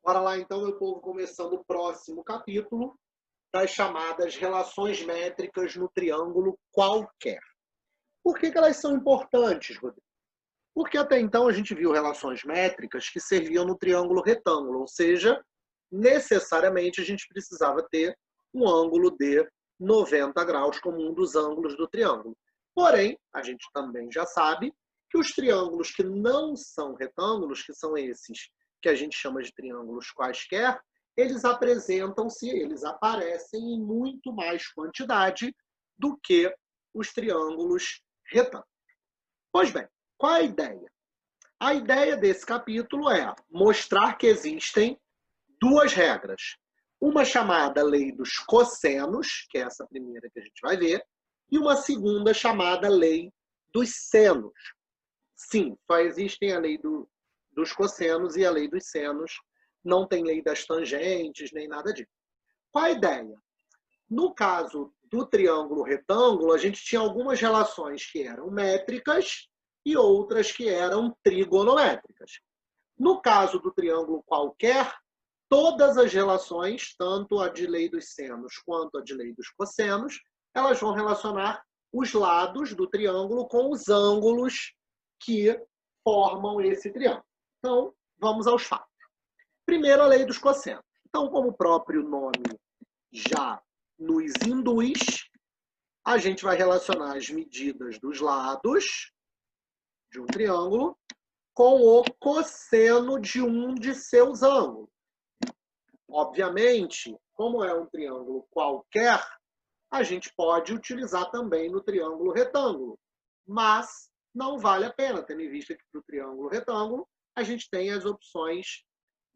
Para lá, então, meu povo, começando o próximo capítulo das chamadas relações métricas no triângulo qualquer. Por que elas são importantes, Rodrigo? Porque até então a gente viu relações métricas que serviam no triângulo retângulo, ou seja, necessariamente a gente precisava ter um ângulo de 90 graus como um dos ângulos do triângulo. Porém, a gente também já sabe que os triângulos que não são retângulos, que são esses que a gente chama de triângulos quaisquer, eles apresentam-se, eles aparecem em muito mais quantidade do que os triângulos retângulos. Pois bem, qual é a ideia? A ideia desse capítulo é mostrar que existem duas regras. Uma chamada lei dos cossenos, que é essa primeira que a gente vai ver, e uma segunda chamada lei dos senos. Sim, só existem a lei dos cossenos e a lei dos senos. Não tem lei das tangentes, nem nada disso. Qual a ideia? No caso do triângulo retângulo, a gente tinha algumas relações que eram métricas e outras que eram trigonométricas. No caso do triângulo qualquer, todas as relações, tanto a de lei dos senos quanto a de lei dos cossenos, elas vão relacionar os lados do triângulo com os ângulos que formam esse triângulo. Então, vamos aos fatos. Primeiro, a lei dos cossenos. Então, como o próprio nome já nos induz, a gente vai relacionar as medidas dos lados de um triângulo com o cosseno de um de seus ângulos. Obviamente, como é um triângulo qualquer, a gente pode utilizar também no triângulo retângulo, mas não vale a pena, tendo em vista que para o triângulo retângulo a gente tem as opções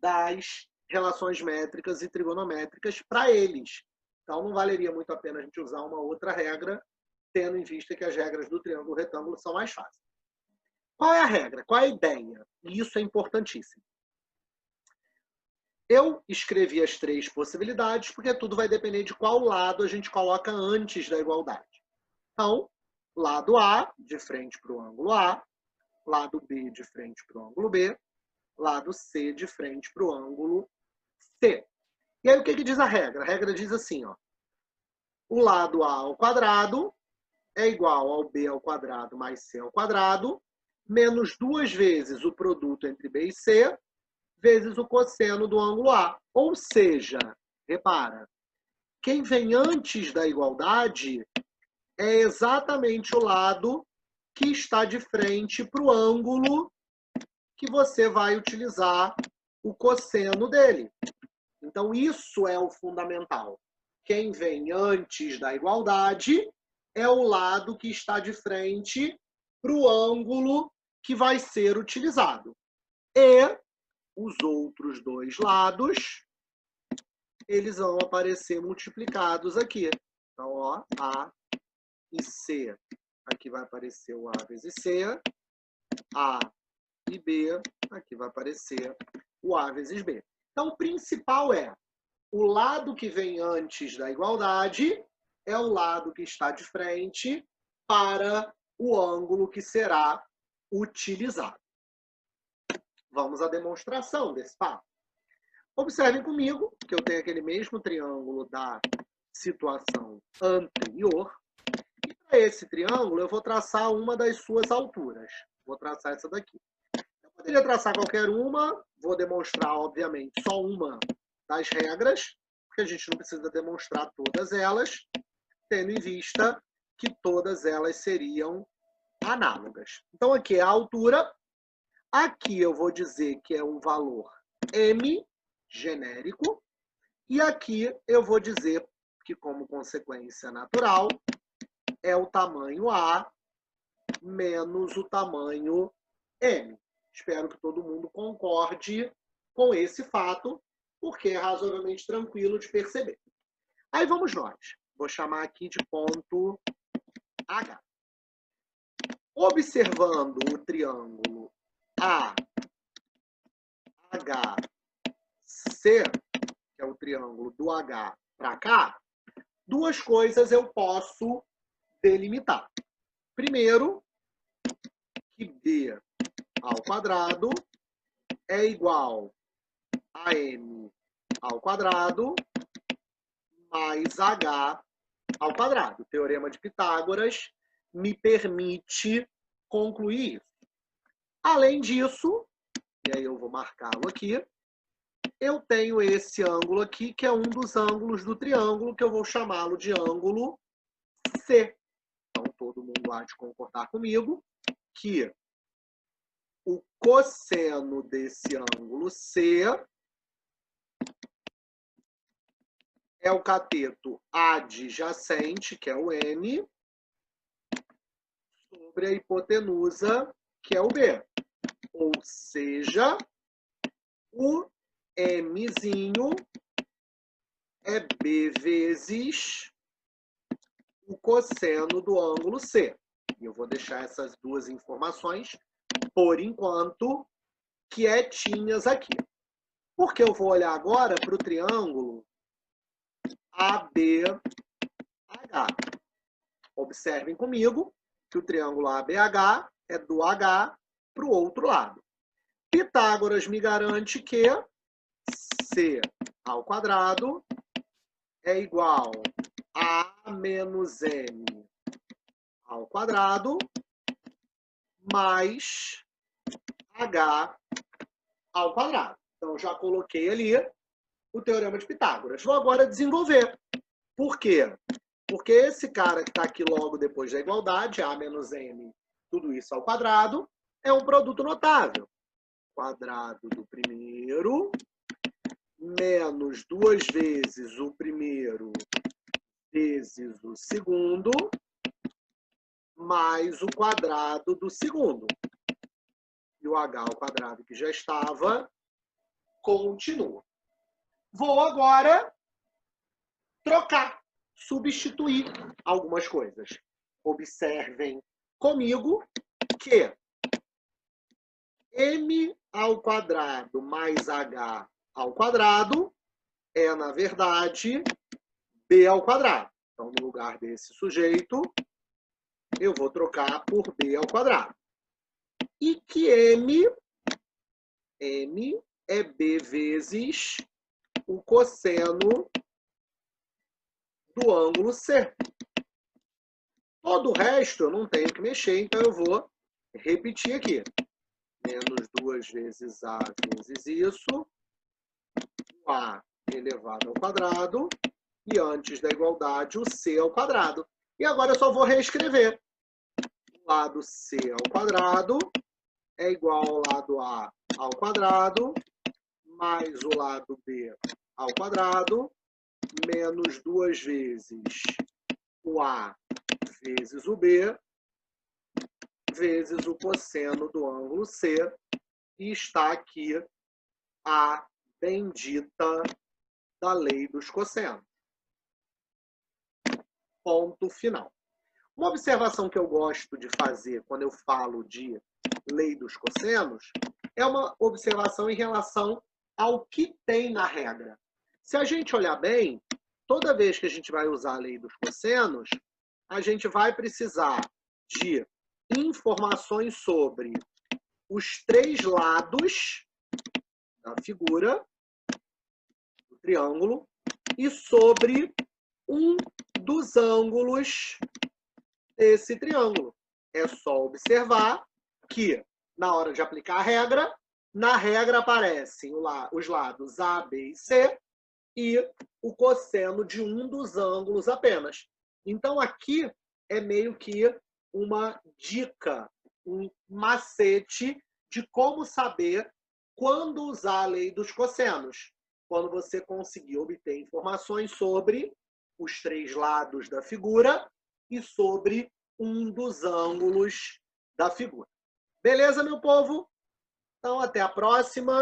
das relações métricas e trigonométricas para eles. Então, não valeria muito a pena a gente usar uma outra regra, tendo em vista que as regras do triângulo retângulo são mais fáceis. Qual é a regra? Qual é a ideia? E isso é importantíssimo. Eu escrevi as três possibilidades, porque tudo vai depender de qual lado a gente coloca antes da igualdade. Então, lado A, de frente para o ângulo A, lado B, de frente para o ângulo B, lado C, de frente para o ângulo C. E aí, o que diz a regra? A regra diz assim, ó, o lado A ao quadrado é igual ao B ao quadrado mais C ao quadrado, menos 2 vezes o produto entre B e C, vezes o cosseno do ângulo A. Ou seja, repara, quem vem antes da igualdade é exatamente o lado que está de frente para o ângulo que você vai utilizar o cosseno dele. Então, isso é o fundamental. Quem vem antes da igualdade é o lado que está de frente para o ângulo que vai ser utilizado. E os outros dois lados, eles vão aparecer multiplicados aqui. Então, ó, A e C. Aqui vai aparecer o A vezes C. A e B. Aqui vai aparecer o A vezes B. Então, o principal é o lado que vem antes da igualdade é o lado que está de frente para o ângulo que será utilizado. Vamos à demonstração desse fato. Observem comigo que eu tenho aquele mesmo triângulo da situação anterior. E para esse triângulo, eu vou traçar uma das suas alturas. Vou traçar essa daqui. Eu poderia traçar qualquer uma, vou demonstrar, obviamente, só uma das regras, porque a gente não precisa demonstrar todas elas, tendo em vista que todas elas seriam análogas. Então, aqui é a altura. Aqui eu vou dizer que é um valor M, genérico, e aqui eu vou dizer que, como consequência natural, é o tamanho A menos o tamanho M. Espero que todo mundo concorde com esse fato, porque é razoavelmente tranquilo de perceber. Aí vamos nós. Vou chamar aqui de ponto H. Observando o triângulo AHC, que é o triângulo do H para cá, duas coisas eu posso delimitar. Primeiro, que B ao quadrado é igual AM ao quadrado mais H ao quadrado. O Teorema de Pitágoras me permite concluir isso. Além disso, e aí eu vou marcá-lo aqui, eu tenho esse ângulo aqui, que é um dos ângulos do triângulo, que eu vou chamá-lo de ângulo C. Então, todo mundo há de concordar comigo que o cosseno desse ângulo C é o cateto adjacente, que é o M, sobre a hipotenusa, que é o B. Ou seja, o Mzinho é B vezes o cosseno do ângulo C. E eu vou deixar essas duas informações, por enquanto, quietinhas aqui. Porque eu vou olhar agora para o triângulo ABH. Observem comigo que o triângulo ABH é do H para o outro lado. Pitágoras me garante que C ao quadrado é igual a menos M ao quadrado mais H ao quadrado. Então, já coloquei ali o Teorema de Pitágoras. Vou agora desenvolver. Por quê? Porque esse cara que está aqui logo depois da igualdade, A menos M, tudo isso ao quadrado, é um produto notável. Quadrado do primeiro menos 2 vezes o primeiro vezes o segundo mais o quadrado do segundo. E o H ao quadrado que já estava continua. Vou agora trocar, substituir algumas coisas. Observem comigo que M ao quadrado mais H ao quadrado é, na verdade, B ao quadrado. Então, no lugar desse sujeito, eu vou trocar por B ao quadrado. E que M é B vezes o cosseno do ângulo C. Todo o resto eu não tenho que mexer, então eu vou repetir aqui. Menos 2 vezes A vezes isso, o A elevado ao quadrado, e antes da igualdade, o C ao quadrado. E agora eu só vou reescrever. O lado C ao quadrado é igual ao lado A ao quadrado, mais o lado B ao quadrado, menos 2 vezes o A vezes o B, vezes o cosseno do ângulo C, e está aqui a bendita da lei dos cossenos. Ponto final. Uma observação que eu gosto de fazer quando eu falo de lei dos cossenos é uma observação em relação ao que tem na regra. Se a gente olhar bem, toda vez que a gente vai usar a lei dos cossenos, a gente vai precisar de informações sobre os 3 lados da figura, do triângulo, e sobre um dos ângulos desse triângulo. É só observar que, na hora de aplicar a regra, na regra aparecem os lados A, B e C e o cosseno de um dos ângulos apenas. Então, aqui é meio que uma dica, um macete de como saber quando usar a lei dos cossenos. Quando você conseguir obter informações sobre os 3 lados da figura e sobre um dos ângulos da figura. Beleza, meu povo? Então, até a próxima.